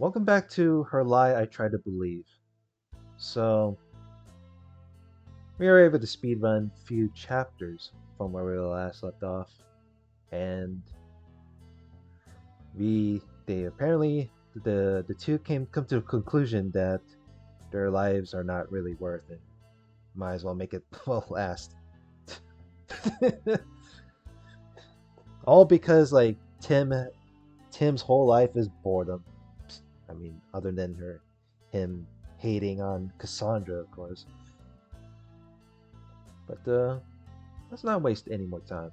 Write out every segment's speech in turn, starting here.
Welcome back to Her Lie I Try to Believe. So, we were able to speedrun a few chapters from where we last left off, and they apparently the two come to a conclusion that their lives are not really worth it. Might as well make it well last. All because like Tim's whole life is boredom. I mean, other than him hating on Cassandra, of course. But let's not waste any more time.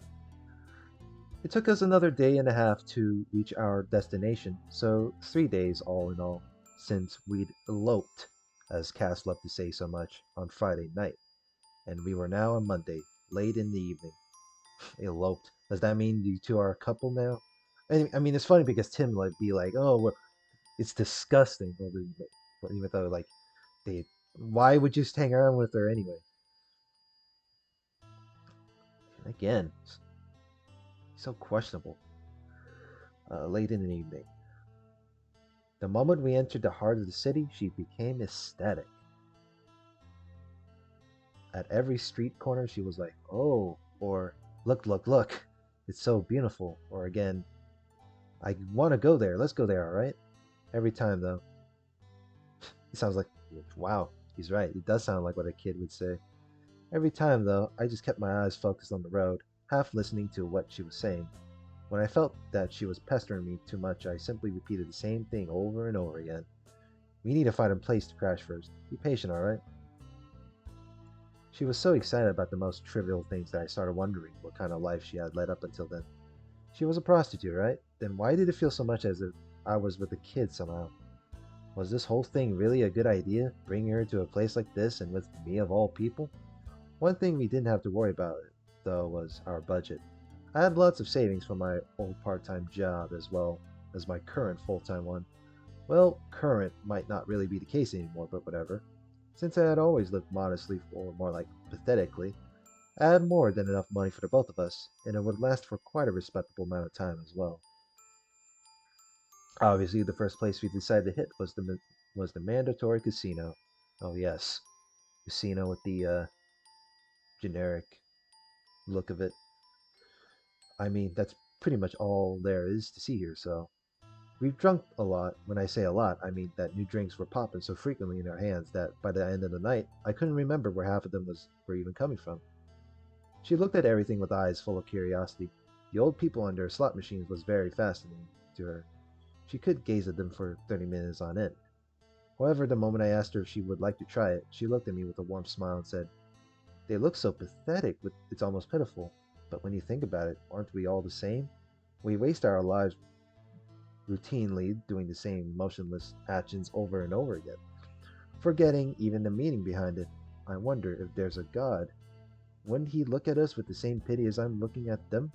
It took us another day and a half to reach our destination, so 3 days all in all, since we'd eloped, as Cass loved to say so much, on Friday night, and we were now on Monday, late in the evening. Eloped. Does that mean you two are a couple now? I mean, it's funny because Tim like be like, "Oh, it's disgusting," but even though like they, why would you just hang around with her anyway? Again, so questionable. Late in the evening. The moment we entered the heart of the city, she became ecstatic. At every street corner, she was like, "Oh," or "Look, look, look. It's so beautiful." Or again, "I want to go there. Let's go there, all right?" Every time, though, it sounds like, wow, he's right. It does sound like what a kid would say. Every time, though, I just kept my eyes focused on the road, half listening to what she was saying. When I felt that she was pestering me too much, I simply repeated the same thing over and over again. "We need to find a place to crash first. Be patient, all right?" She was so excited about the most trivial things that I started wondering what kind of life she had led up until then. She was a prostitute, right? Then why did it feel so much as if I was with a kid somehow? Was this whole thing really a good idea, bringing her to a place like this and with me of all people? One thing we didn't have to worry about, though, was our budget. I had lots of savings from my old part-time job as well as my current full-time one. Well, current might not really be the case anymore, but whatever. Since I had always lived modestly, or more like pathetically, I had more than enough money for the both of us, and it would last for quite a respectable amount of time as well. Obviously, the first place we decided to hit was the mandatory casino. Oh yes, casino with the generic look of it. I mean, that's pretty much all there is to see here. So we've drunk a lot. When I say a lot, I mean that new drinks were popping so frequently in our hands that by the end of the night, I couldn't remember where half of them were even coming from. She looked at everything with eyes full of curiosity. The old people and their slot machines was very fascinating to her. She could gaze at them for 30 minutes on end. However, the moment I asked her if she would like to try it, she looked at me with a warm smile and said, "They look so pathetic, but it's almost pitiful. But when you think about it, aren't we all the same? We waste our lives routinely doing the same motionless actions over and over again, forgetting even the meaning behind it. I wonder if there's a God. Wouldn't he look at us with the same pity as I'm looking at them?"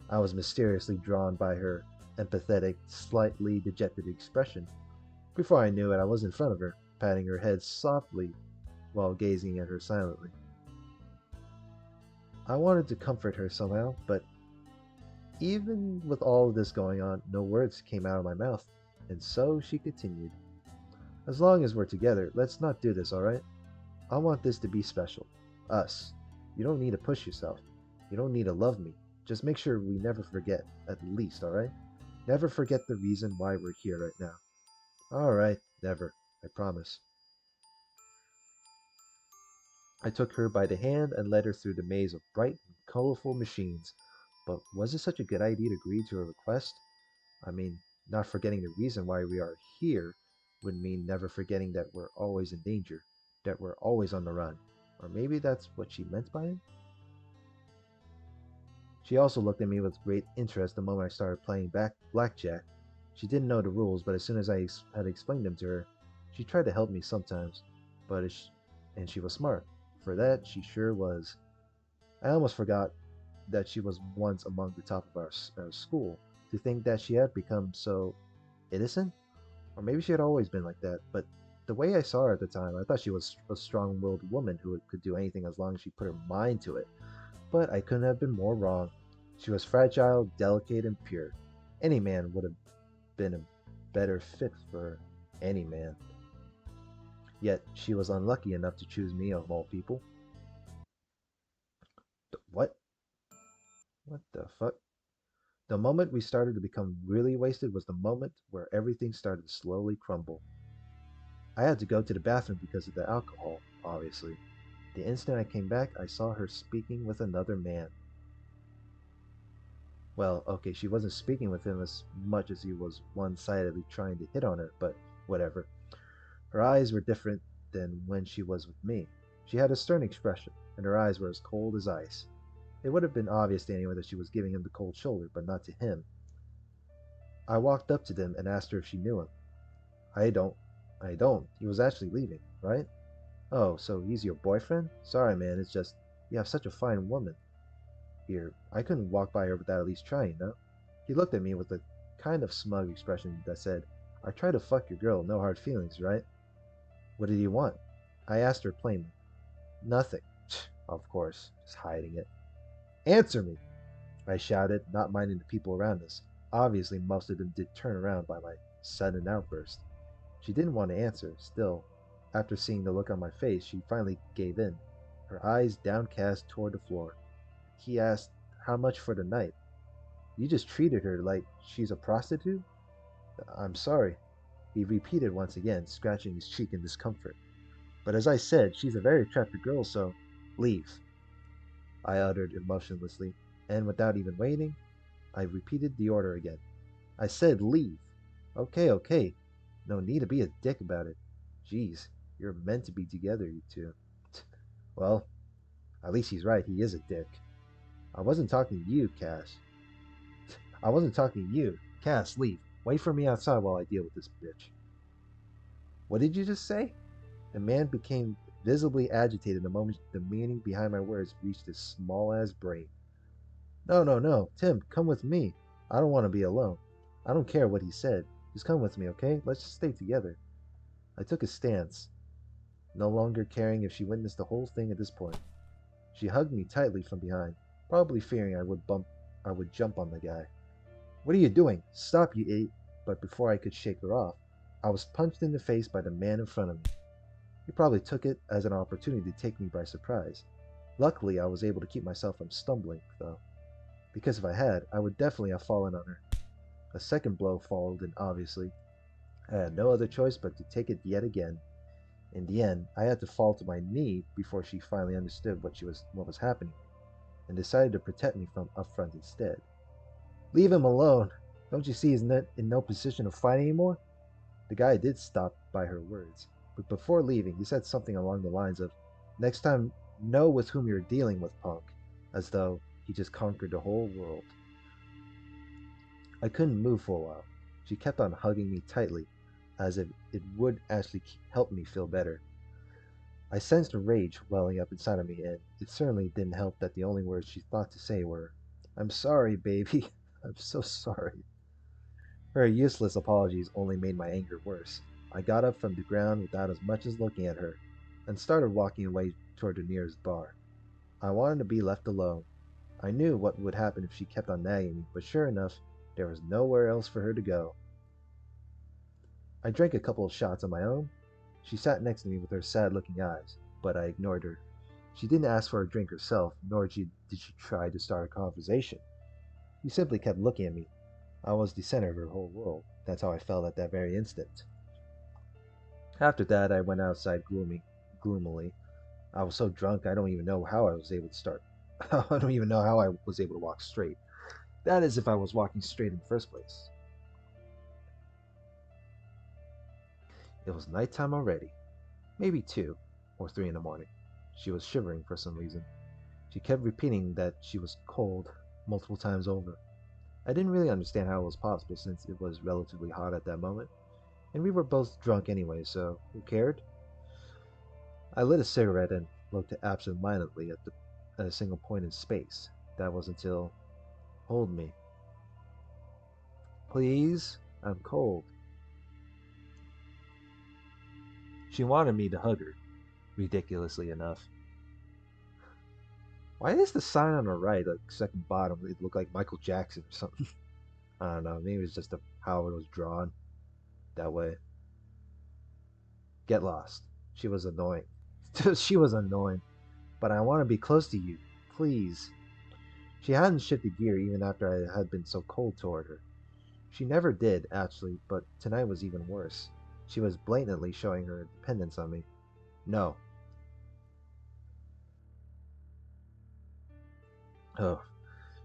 I was mysteriously drawn by her empathetic, slightly dejected expression. Before I knew it, I was in front of her, patting her head softly while gazing at her silently. I wanted to comfort her somehow, but even with all of this going on, no words came out of my mouth. And so she continued, "As long as we're together, let's not do this, alright? I want this to be special. Us. You don't need to push yourself. You don't need to love me. Just make sure we never forget, at least, alright? Never forget the reason why we're here right now." "Alright, never. I promise." I took her by the hand and led her through the maze of bright and colorful machines. But was it such a good idea to agree to her request? I mean, not forgetting the reason why we are here would mean never forgetting that we're always in danger, that we're always on the run. Or maybe that's what she meant by it? She also looked at me with great interest the moment I started playing blackjack. She didn't know the rules, but as soon as I had explained them to her, she tried to help me sometimes. But and she was smart. For that, she sure was. I almost forgot that she was once among the top of our school. To think that she had become so innocent, or maybe she had always been like that. But the way I saw her at the time, I thought she was a strong-willed woman who could do anything as long as she put her mind to it. But I couldn't have been more wrong. She was fragile, delicate, and pure. Any man would have been better fit for any man. Yet she was unlucky enough to choose me of all people. What? What the fuck? The moment we started to become really wasted was the moment where everything started to slowly crumble. I had to go to the bathroom because of the alcohol, obviously. The instant I came back, I saw her speaking with another man. Well, okay, she wasn't speaking with him as much as he was one sidedly trying to hit on her, but whatever. Her eyes were different than when she was with me. She had a stern expression, and her eyes were as cold as ice. It would have been obvious to anyone that she was giving him the cold shoulder, but not to him. I walked up to them and asked her if she knew him. I don't. I don't. He was actually leaving, right? Oh, so he's your boyfriend? Sorry, man, it's just you have such a fine woman. Here, I couldn't walk by her without at least trying, no? He looked at me with a kind of smug expression that said, I try to fuck your girl, no hard feelings, right? What did he want? I asked her plainly. Nothing. Of course, just hiding it. Answer me! I shouted, not minding the people around us. Obviously, most of them did turn around by my sudden outburst. She didn't want to answer. Still, after seeing the look on my face, she finally gave in, her eyes downcast toward the floor. He asked, how much for the night? You just treated her like she's a prostitute? I'm sorry, he repeated once again, scratching his cheek in discomfort. But as I said, she's a very attractive girl, so leave, I uttered emotionlessly, and without even waiting, I repeated the order again. I said leave. Okay, okay. No need to be a dick about it. Jeez, you're meant to be together, you two. Well, at least he's right, he is a dick. I wasn't talking to you, Cass. I wasn't talking to you. Cass, leave. Wait for me outside while I deal with this bitch. What did you just say? The man became visibly agitated the moment the meaning behind my words reached his small ass brain. No, no, no. Tim, come with me. I don't want to be alone. I don't care what he said. Just come with me, okay? Let's just stay together. I took a stance, no longer caring if she witnessed the whole thing at this point. She hugged me tightly from behind, probably fearing I would jump on the guy. What are you doing? Stop, you idiot. But before I could shake her off, I was punched in the face by the man in front of me. He probably took it as an opportunity to take me by surprise. Luckily, I was able to keep myself from stumbling, though, because if I had, I would definitely have fallen on her. A second blow followed, and obviously, I had no other choice but to take it yet again. In the end, I had to fall to my knee before she finally understood what was happening, and decided to protect me from upfront instead. Leave him alone. Don't you see he's in no position to fight anymore? The guy did stop by her words, but before leaving, he said something along the lines of, next time, know with whom you're dealing with, punk, as though he just conquered the whole world. I couldn't move for a while. She kept on hugging me tightly, as if it would actually help me feel better. I sensed a rage welling up inside of me, and it certainly didn't help that the only words she thought to say were, I'm sorry, baby. I'm so sorry. Her useless apologies only made my anger worse. I got up from the ground without as much as looking at her, and started walking away toward the nearest bar. I wanted to be left alone. I knew what would happen if she kept on nagging me, but sure enough, there was nowhere else for her to go. I drank a couple of shots on my own. She sat next to me with her sad looking eyes, but I ignored her. She didn't ask for a drink herself, nor did she try to start a conversation. She simply kept looking at me. I was the center of her whole world. That's how I felt at that very instant. After that, I went outside gloomily. I was so drunk, I don't even know how I was able to start. I don't even know how I was able to walk straight. That is, if I was walking straight in the first place. It was nighttime already, maybe 2 or 3 in the morning. She was shivering for some reason. She kept repeating that she was cold multiple times over. I didn't really understand how it was possible since it was relatively hot at that moment, and we were both drunk anyway, so who cared? I lit a cigarette and looked absent-mindedly at a single point in space. That was until, hold me. Please, I'm cold. She wanted me to hug her, ridiculously enough. Why is the sign on the right, like second bottom, it looked like Michael Jackson or something? I don't know, maybe it's just how it was drawn. that way. Get lost. She was annoying. She was annoying. But I want to be close to you. Please. She hadn't shifted gear even after I had been so cold toward her. She never did, actually, but tonight was even worse. She was blatantly showing her dependence on me. No. Oh.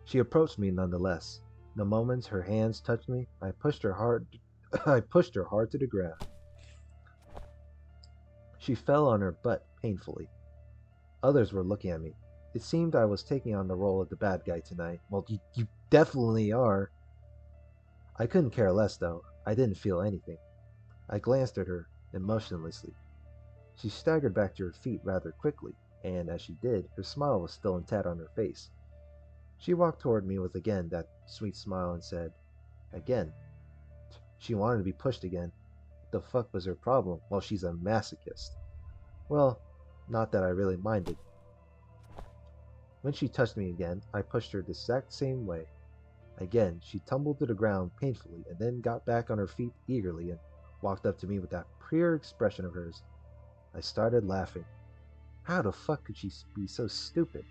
She approached me nonetheless. The moment her hands touched me, I pushed her hard I pushed her hard to the ground. She fell on her butt painfully. Others were looking at me. It seemed I was taking on the role of the bad guy tonight. Well, you definitely are. I couldn't care less, though. I didn't feel anything. I glanced at her emotionlessly. She staggered back to her feet rather quickly, and as she did, her smile was still intact on her face. She walked toward me with again that sweet smile and said, again. She wanted to be pushed again. What the fuck was her problem? Well, she's a masochist. Well, not that I really minded. When she touched me again, I pushed her the exact same way. Again, she tumbled to the ground painfully and then got back on her feet eagerly and walked up to me with that pure expression of hers. I started laughing. How the fuck could she be so stupid?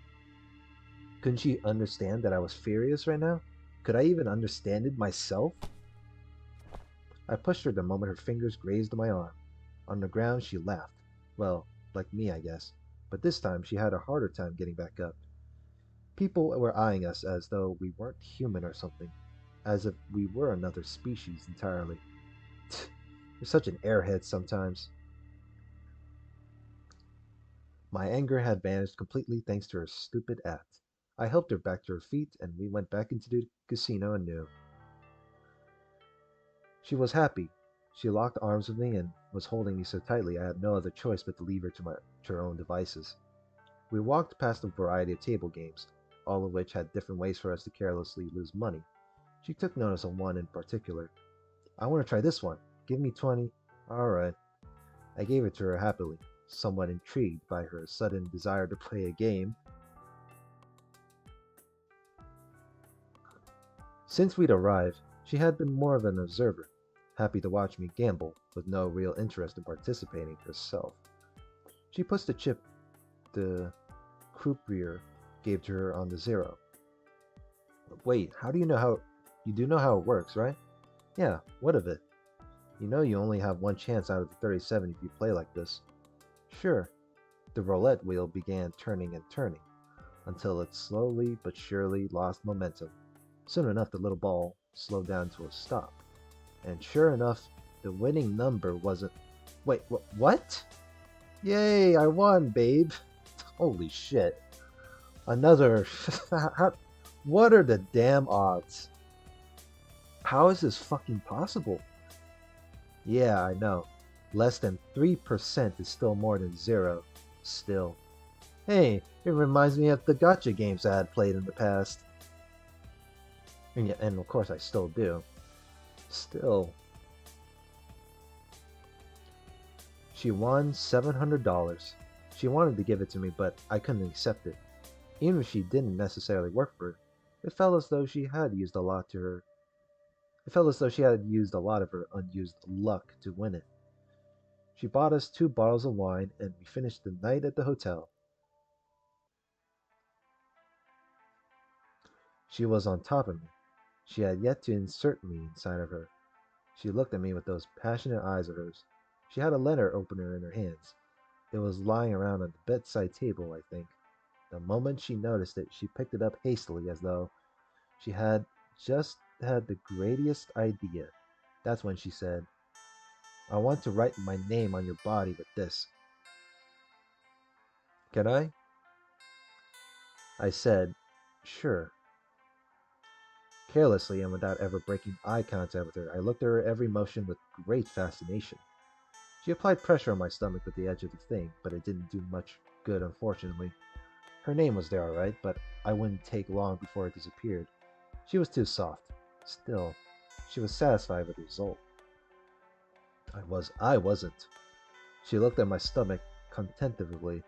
Couldn't she understand that I was furious right now? Could I even understand it myself? I pushed her the moment her fingers grazed my arm. On the ground, she laughed. Well, like me, I guess. But this time, she had a harder time getting back up. People were eyeing us as though we weren't human or something, as if we were another species entirely. You're such an airhead sometimes. My anger had vanished completely thanks to her stupid act. I helped her back to her feet, and we went back into the casino anew. She was happy. She locked arms with me and was holding me so tightly I had no other choice but to leave her to her own devices. We walked past a variety of table games, all of which had different ways for us to carelessly lose money. She took notice of one in particular. I want to try this one. Give me 20. All right. I gave it to her happily, somewhat intrigued by her sudden desire to play a game. Since we'd arrived, she had been more of an observer, happy to watch me gamble, with no real interest in participating herself. She puts the chip the croupier gave to her on the zero. Wait, how do you know how? You do know how it works, right? Yeah, what of it? You know you only have one chance out of the 37 if you play like this. Sure. The roulette wheel began turning and turning, until it slowly but surely lost momentum. Soon enough, the little ball slowed down to a stop. And sure enough, the winning number wasn't. Wait, what? Yay, I won, babe! Holy shit. Another. What are the damn odds? How is this fucking possible? Yeah, I know. Less than 3% is still more than zero. Still. Hey, it reminds me of the gotcha games I had played in the past. And, yeah, and of course I still do. Still. She won $700. She wanted to give it to me, but I couldn't accept it. Even if she didn't necessarily work for it, it felt as though she had used a lot to her. It felt as though she had used a lot of her unused luck to win it. She bought us 2 bottles of wine, and we finished the night at the hotel. She was on top of me. She had yet to insert me inside of her. She looked at me with those passionate eyes of hers. She had a letter opener in her hands. It was lying around on the bedside table, I think. The moment she noticed it, she picked it up hastily as though she had just had the greatest idea. That's when she said, I want to write my name on your body with this. Can I? I said, sure. Carelessly and without ever breaking eye contact with her, I looked at her every motion with great fascination. She applied pressure on my stomach with the edge of the thing, but it didn't do much good, unfortunately. Her name was there, all right, but I wouldn't take long before it disappeared. She was too soft. Still, she was satisfied with the result. I wasn't. She looked at my stomach contemplatively.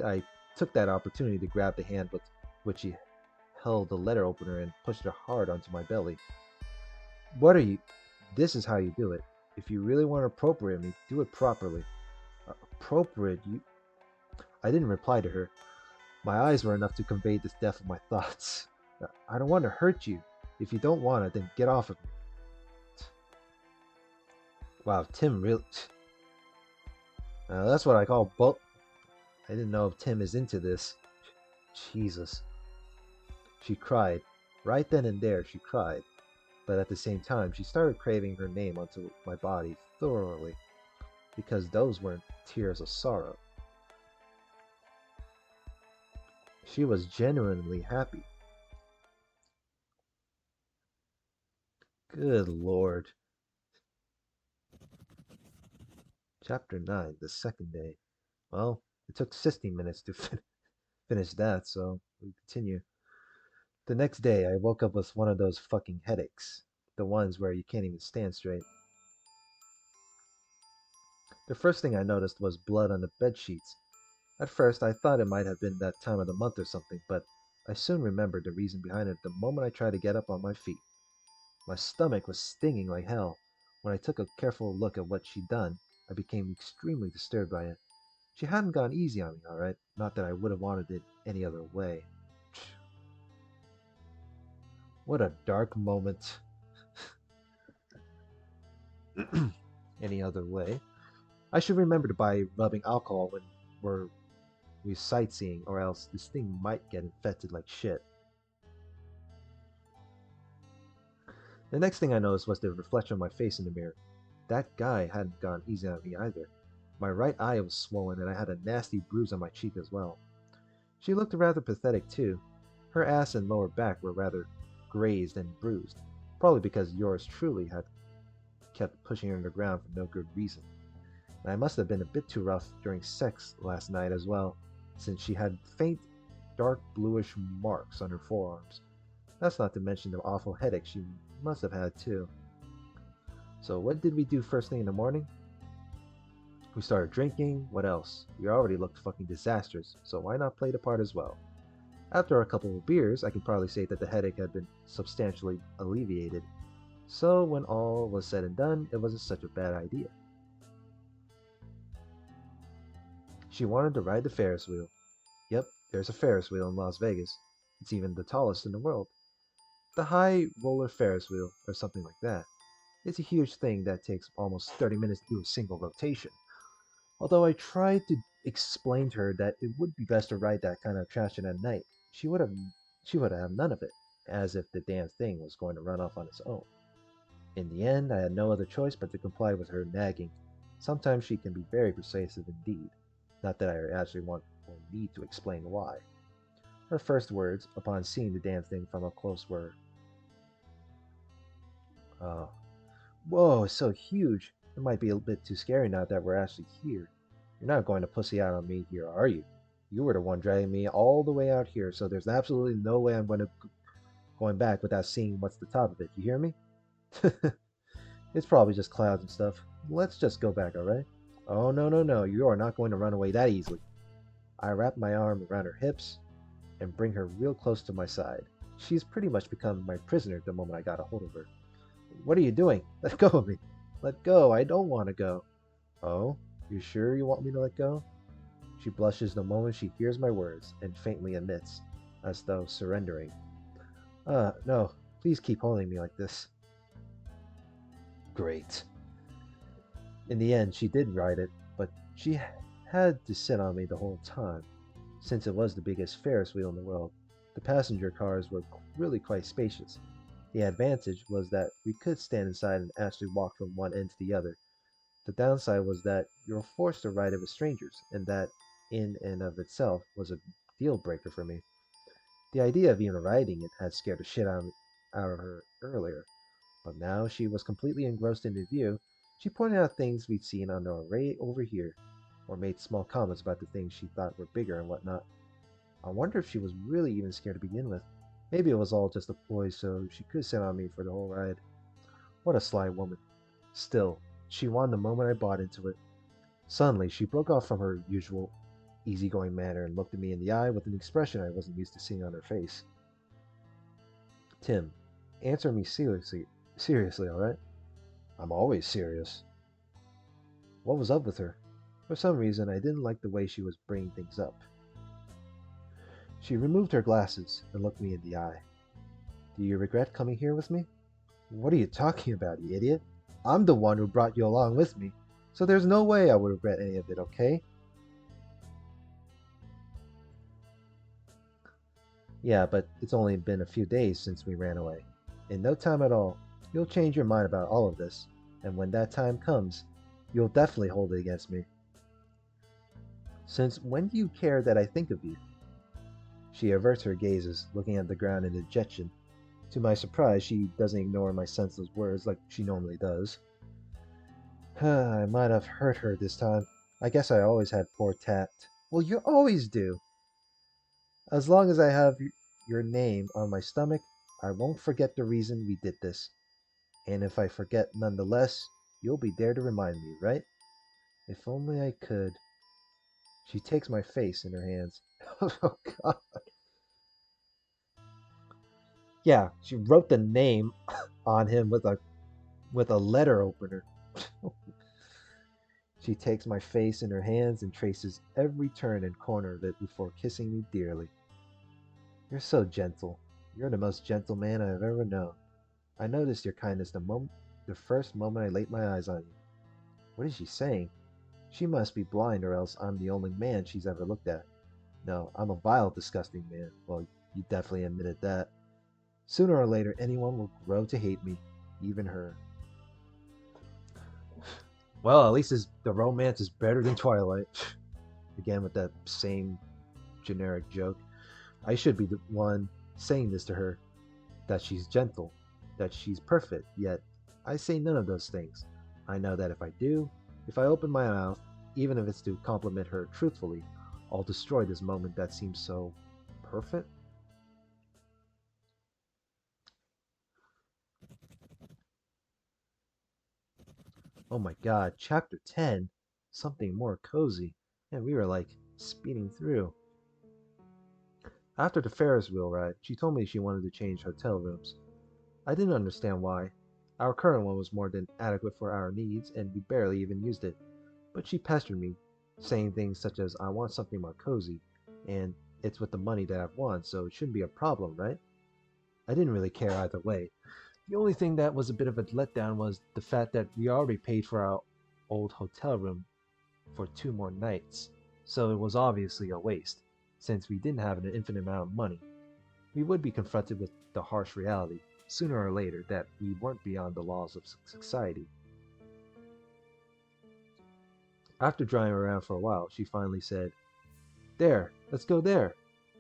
I took that opportunity to grab the hand with which she held the letter opener and pushed her hard onto my belly. What are you? This is how you do it. If you really want to appropriate me, do it properly. Appropriate you? I didn't reply to her. My eyes were enough to convey the depth of my thoughts. I don't want to hurt you. If you don't want it, then get off of me. Wow, Tim really. That's what I call both. I didn't know if Tim is into this. Jesus. She cried. Right then and there, she cried. But at the same time, she started craving her name onto my body thoroughly, because those weren't tears of sorrow. She was genuinely happy. Good Lord. Chapter 9, the second day. Well, it took 16 minutes to finish that, so we continue. The next day, I woke up with one of those fucking headaches. The ones where you can't even stand straight. The first thing I noticed was blood on the bed sheets. At first, I thought it might have been that time of the month or something, but I soon remembered the reason behind it the moment I tried to get up on my feet. My stomach was stinging like hell. When I took a careful look at what she'd done, I became extremely disturbed by it. She hadn't gone easy on me, all right. Not that I would have wanted it any other way. What a dark moment. Any other way. I should remember to buy rubbing alcohol when we sightseeing, or else this thing might get infected like shit. The next thing I noticed was the reflection of my face in the mirror. That guy hadn't gone easy on me either. My right eye was swollen and I had a nasty bruise on my cheek as well. She looked rather pathetic too. Her ass and lower back were rather grazed and bruised, probably because yours truly had kept pushing her on the ground for no good reason. And I must have been a bit too rough during sex last night as well, since she had faint, dark bluish marks on her forearms. That's not to mention the awful headache she must have had too. So what did we do first thing in the morning? We started drinking. What else? We already looked fucking disastrous, so why not play the part as well? After a couple of beers, I can probably say that the headache had been substantially alleviated. So when all was said and done, it wasn't such a bad idea. She wanted to ride the Ferris wheel. Yep, there's a Ferris wheel in Las Vegas. It's even the tallest in the world. The high roller Ferris wheel, or something like that. It's a huge thing that takes almost 30 minutes to do a single rotation. Although I tried to explain to her that it would be best to ride that kind of attraction at night, she would have none of it, as if the damn thing was going to run off on its own. In the end, I had no other choice but to comply with her nagging. Sometimes she can be very persuasive indeed. Not that I actually want or need to explain why. Her first words, upon seeing the damn thing from up close, were, uh, whoa, it's so huge. It might be a bit too scary now that we're actually here. You're not going to pussy out on me here, are you? You were the one dragging me all the way out here, so there's absolutely no way I'm going back without seeing what's the top of it. You hear me? It's probably just clouds and stuff. Let's just go back, all right? Oh, no, no, no. You are not going to run away that easily. I wrap my arm around her hips and bring her real close to my side. She's pretty much become my prisoner the moment I got a hold of her. What are you doing? Let go of me. Let go. I don't want to go. Oh, you sure you want me to let go? She blushes the moment she hears my words and faintly admits, as though surrendering. No. Please keep holding me like this. Great. In the end, she did ride it, but she had to sit on me the whole time, since it was the biggest Ferris wheel in the world. The passenger cars were really quite spacious. The advantage was that we could stand inside and actually walk from one end to the other. The downside was that you were forced to ride it with strangers, and that, in and of itself, was a deal breaker for me. The idea of even riding it had scared the shit out of her earlier, but now she was completely engrossed in the view. She pointed out things we'd seen on the array over here, or made small comments about the things she thought were bigger and whatnot. I wonder if she was really even scared to begin with. Maybe it was all just a ploy so she could sit on me for the whole ride. What a sly woman. Still, she won the moment I bought into it. Suddenly, she broke off from her usual easygoing manner and looked at me in the eye with an expression I wasn't used to seeing on her face. Tim, answer me seriously, all right? I'm always serious. What was up with her? For some reason, I didn't like the way she was bringing things up. She removed her glasses and looked me in the eye. Do you regret coming here with me? What are you talking about, you idiot? I'm the one who brought you along with me, so there's no way I would regret any of it, okay? Yeah, but it's only been a few days since we ran away. In no time at all, you'll change your mind about all of this, and when that time comes, you'll definitely hold it against me. Since when do you care that I think of you? She averts her gazes, looking at the ground in dejection. To my surprise, she doesn't ignore my senseless words like she normally does. I might have hurt her this time. I guess I always had poor tact. Well, you always do. As long as I have your name on my stomach, I won't forget the reason we did this. And if I forget nonetheless, you'll be there to remind me, right? If only I could. She takes my face in her hands. Oh, God. Yeah, she wrote the name on him with a letter opener. She takes my face in her hands and traces every turn and corner of it before kissing me dearly. You're so gentle. You're the most gentle man I have ever known. I noticed your kindness the first moment I laid my eyes on you. What is she saying? She must be blind, or else I'm the only man she's ever looked at. No, I'm a vile, disgusting man. Well, you definitely admitted that. Sooner or later, anyone will grow to hate me, even her. Well, at least the romance is better than Twilight. Again, with that same generic joke. I should be the one saying this to her, that she's gentle, that she's perfect, yet I say none of those things. I know that if I do, if I open my mouth, even if it's to compliment her truthfully, I'll destroy this moment that seems so perfect. Oh my god, chapter 10, something more cozy. And we were like speeding through. After the Ferris wheel ride, she told me she wanted to change hotel rooms. I didn't understand why. Our current one was more than adequate for our needs, and we barely even used it. But she pestered me, saying things such as, I want something more cozy, and it's with the money that I've won, so it shouldn't be a problem, right? I didn't really care either way. The only thing that was a bit of a letdown was the fact that we already paid for our old hotel room for 2 more nights, so it was obviously a waste, since we didn't have an infinite amount of money. We would be confronted with the harsh reality, sooner or later, that we weren't beyond the laws of society. After driving around for a while, she finally said, There, let's go there.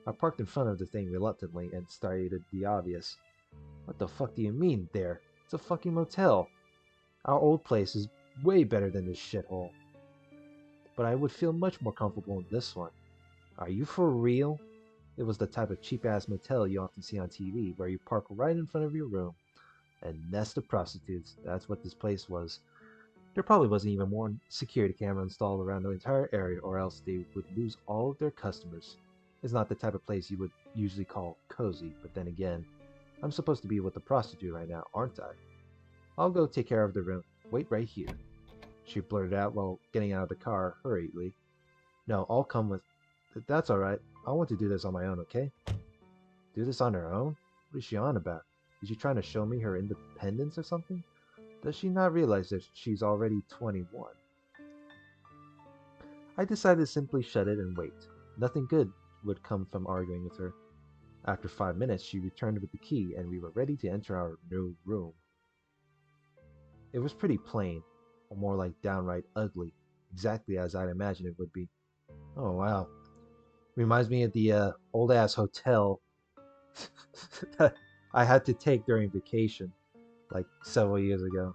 I parked in front of the thing reluctantly and stated the obvious. What the fuck do you mean, there? It's a fucking motel. Our old place is way better than this shithole. But I would feel much more comfortable in this one. Are you for real? It was the type of cheap ass motel you often see on TV, where you park right in front of your room and nest of prostitutes. That's what this place was. There probably wasn't even one security camera installed around the entire area, or else they would lose all of their customers. It's not the type of place you would usually call cozy, but then again, I'm supposed to be with the prostitute right now, aren't I? I'll go take care of the room. Wait right here, she blurted out while getting out of the car hurriedly. No, I'll come with. That's alright. I want to do this on my own, okay? Do this on her own? What is she on about? Is she trying to show me her independence or something? Does she not realize that she's already 21? I decided to simply shut it and wait. Nothing good would come from arguing with her. After 5 minutes, she returned with the key, and we were ready to enter our new room. It was pretty plain, or more like downright ugly, exactly as I'd imagined it would be. Oh wow. Reminds me of the old ass hotel that I had to take during vacation, like several years ago.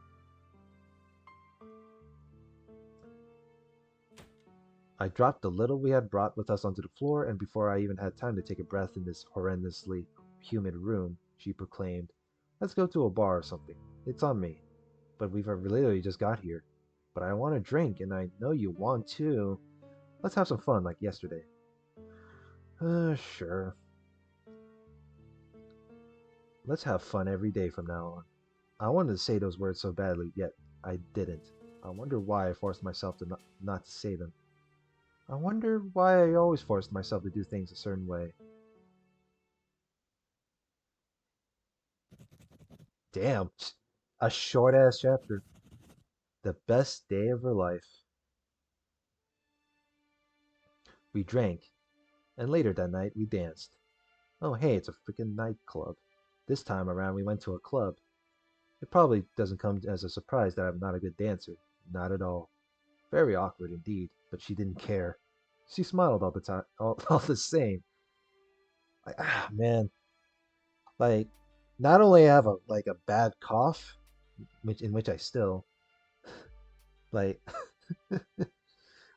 I dropped the little we had brought with us onto the floor, and before I even had time to take a breath in this horrendously humid room, she proclaimed, Let's go to a bar or something. It's on me. But we've literally just got here. But I want a drink, and I know you want to. Let's have some fun like yesterday. Sure. Let's have fun every day from now on. I wanted to say those words so badly, yet I didn't. I wonder why I forced myself to not to say them. I wonder why I always forced myself to do things a certain way. Damn, a short ass chapter. The best day of her life. We drank, and later that night we danced. Oh, hey, it's a freaking nightclub. This time around we went to a club. It probably doesn't come as a surprise that I'm not a good dancer. Not at all. Very awkward indeed, but she didn't care. She smiled all the time, all the same. Man, like, not only have a bad cough, which I still like,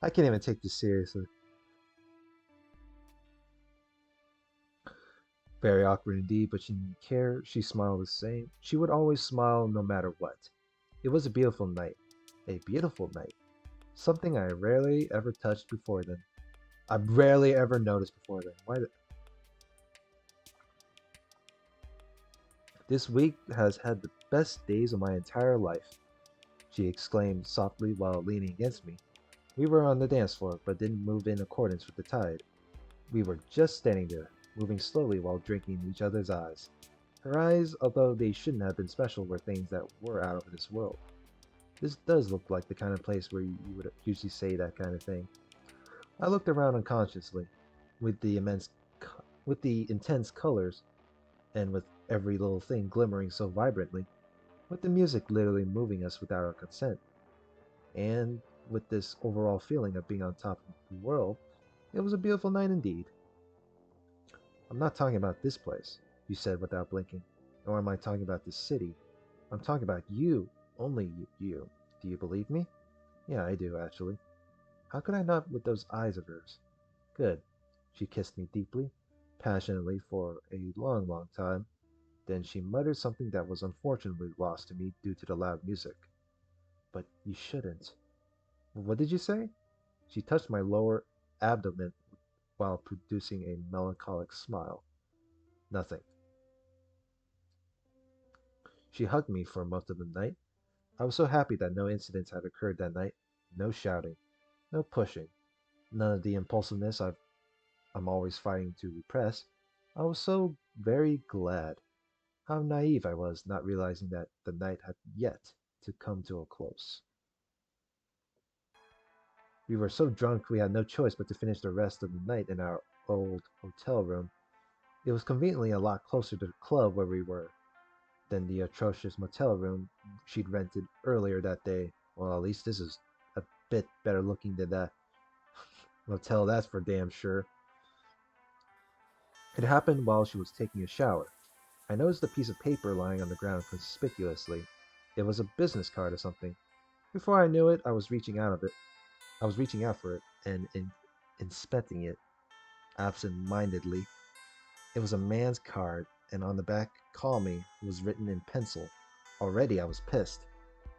I can't even take this seriously. Very awkward indeed, but she didn't care. She smiled the same. She would always smile no matter what. It was a beautiful night. A beautiful night. Something I rarely ever touched before then. I've rarely ever noticed before then. This week has had the best days of my entire life, she exclaimed softly while leaning against me. We were on the dance floor, but didn't move in accordance with the tide. We were just standing there, moving slowly while drinking in each other's eyes. Her eyes, although they shouldn't have been special, were things that were out of this world. This does look like the kind of place where you would usually say that kind of thing. I looked around unconsciously, with the with the intense colors, and with every little thing glimmering so vibrantly, with the music literally moving us without our consent, and with this overall feeling of being on top of the world. It was a beautiful night indeed. I'm not talking about this place, you said without blinking, nor am I talking about this city. I'm talking about you, only you. Do you believe me? Yeah, I do, actually. How could I not with those eyes of hers? Good. She kissed me deeply, passionately for a long, long time. Then she muttered something that was unfortunately lost to me due to the loud music. But you shouldn't. What did you say? She touched my lower abdomen while producing a melancholic smile. Nothing. She hugged me for most of the night. I was so happy that no incidents had occurred that night. No shouting, no pushing, none of the impulsiveness I'm always fighting to repress. I was so very glad. How naive I was, not realizing that the night had yet to come to a close. We were so drunk we had no choice but to finish the rest of the night in our old hotel room. It was conveniently a lot closer to the club where we were than the atrocious motel room she'd rented earlier that day. Well, at least this is a bit better looking than that motel, that's for damn sure. It happened while she was taking a shower. I noticed a piece of paper lying on the ground conspicuously. It was a business card or something. Before I knew it, I was reaching out for it and inspecting it absent-mindedly. It was a man's card, and on the back, "Call me," was written in pencil. Already I was pissed.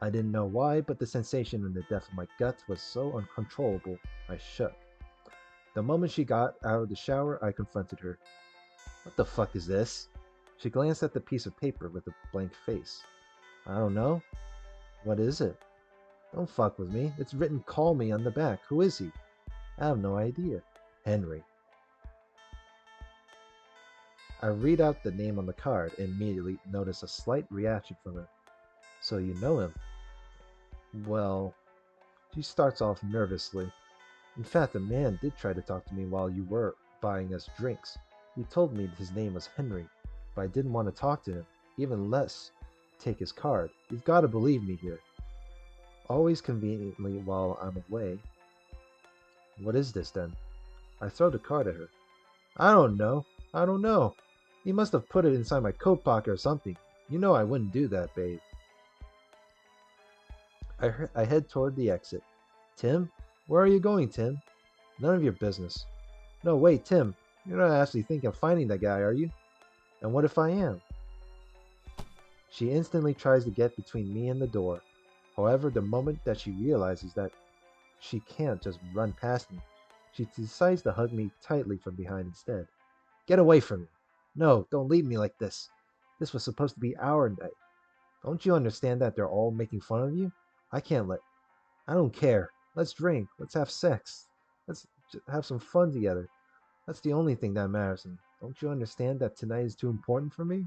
I didn't know why, but the sensation in the depth of my gut was so uncontrollable, I shook. The moment she got out of the shower, I confronted her. What the fuck is this? She glanced at the piece of paper with a blank face. I don't know. What is it? Don't fuck with me. It's written "Call me" on the back. Who is he? I have no idea. Henry. I read out the name on the card and immediately notice a slight reaction from her. So you know him? Well, she starts off nervously. In fact, a man did try to talk to me while you were buying us drinks. He told me his name was Henry, but I didn't want to talk to him, even less take his card. You've got to believe me here. Always conveniently while I'm away. What is this then? I throw the card at her. I don't know. I don't know. He must have put it inside my coat pocket or something. You know I wouldn't do that, babe. I head toward the exit. Tim? Where are you going, Tim? None of your business. No, wait, Tim. You're not actually thinking of finding that guy, are you? And what if I am? She instantly tries to get between me and the door. However, the moment that she realizes that she can't just run past me, she decides to hug me tightly from behind instead. Get away from me. No, don't leave me like this. This was supposed to be our night. Don't you understand that they're all making fun of you? I can't let. I don't care. Let's drink. Let's have sex. Let's have some fun together. That's the only thing that matters. And don't you understand that tonight is too important for me?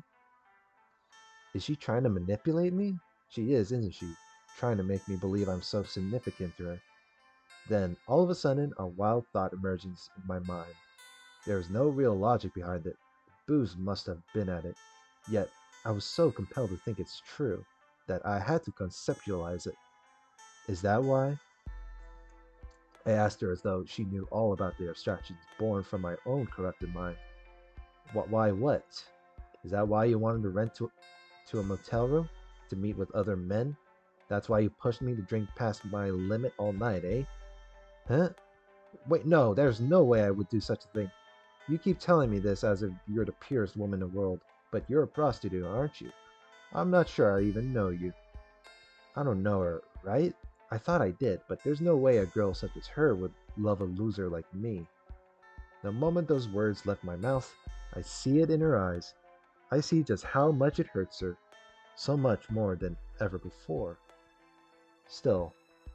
Is she trying to manipulate me? She is, isn't she? Trying to make me believe I'm so significant to her. Then, all of a sudden, a wild thought emerges in my mind. There is no real logic behind it. Booze must have been at it. Yet, I was so compelled to think it's true that I had to conceptualize it. Is that why? I asked her as though she knew all about the abstractions born from my own corrupted mind. Why what? Is that why you wanted to to a motel room? To meet with other men? That's why you pushed me to drink past my limit all night, eh? Huh? Wait, no, there's no way I would do such a thing. You keep telling me this as if you're the purest woman in the world, but you're a prostitute, aren't you? I'm not sure I even know you. I don't know her, right? I thought I did, but there's no way a girl such as her would love a loser like me. The moment those words left my mouth, I see it in her eyes. I see just how much it hurts her, so much more than ever before. Still,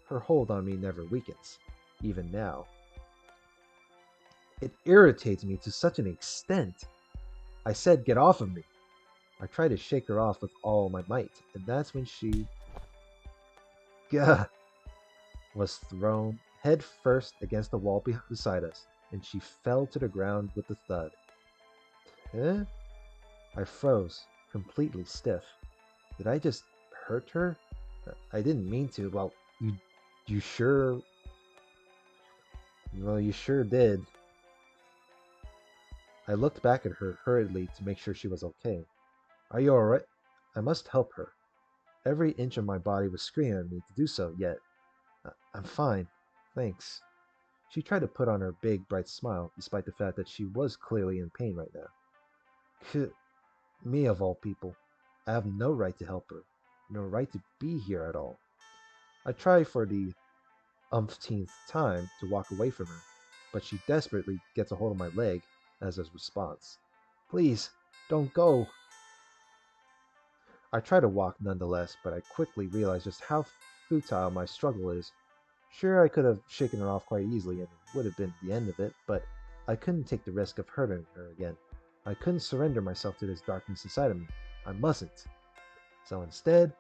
her hold on me never weakens, even now. It irritates me to such an extent. I said, "Get off of me." I tried to shake her off with all my might, and that's when she gah, was thrown head first against the wall beside us, and she fell to the ground with a thud. Huh? I froze, completely stiff. Did I just hurt her? I didn't mean to. Well, you sure? Well, you sure did. I looked back at her hurriedly to make sure she was okay. Are you alright? I must help her. Every inch of my body was screaming at me to do so, yet I'm fine. Thanks. She tried to put on her big, bright smile, despite the fact that she was clearly in pain right now. Me of all people. I have no right to help her. No right to be here at all. I try for the umpteenth time to walk away from her, but she desperately gets a hold of my leg as a response. Please, don't go. I try to walk nonetheless, but I quickly realize just how futile my struggle is. Sure, I could have shaken her off quite easily and it would have been the end of it, but I couldn't take the risk of hurting her again. I couldn't surrender myself to this darkness inside of me. I mustn't. So instead,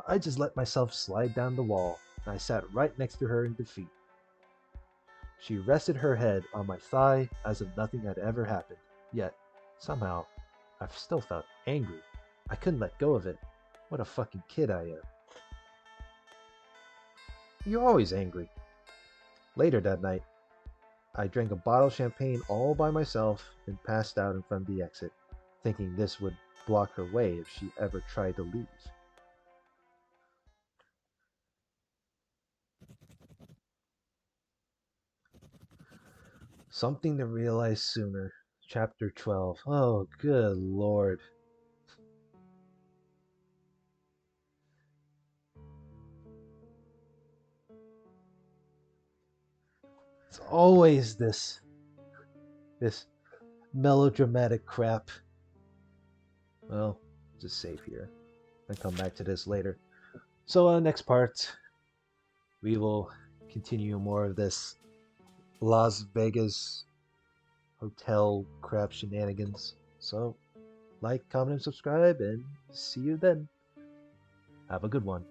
I just let myself slide down the wall, and I sat right next to her in defeat. She rested her head on my thigh as if nothing had ever happened. Yet, somehow, I still felt angry. I couldn't let go of it. What a fucking kid I am. You're always angry. Later that night, I drank a bottle of champagne all by myself and passed out in front of the exit, thinking this would block her way if she ever tried to leave. Something to realize sooner. Chapter 12. Oh, good lord. It's always this melodramatic crap. Well, just save here and come back to this later. So, next part, we will continue more of this Las Vegas hotel crap shenanigans. So, like, comment, and subscribe, and see you then. Have a good one.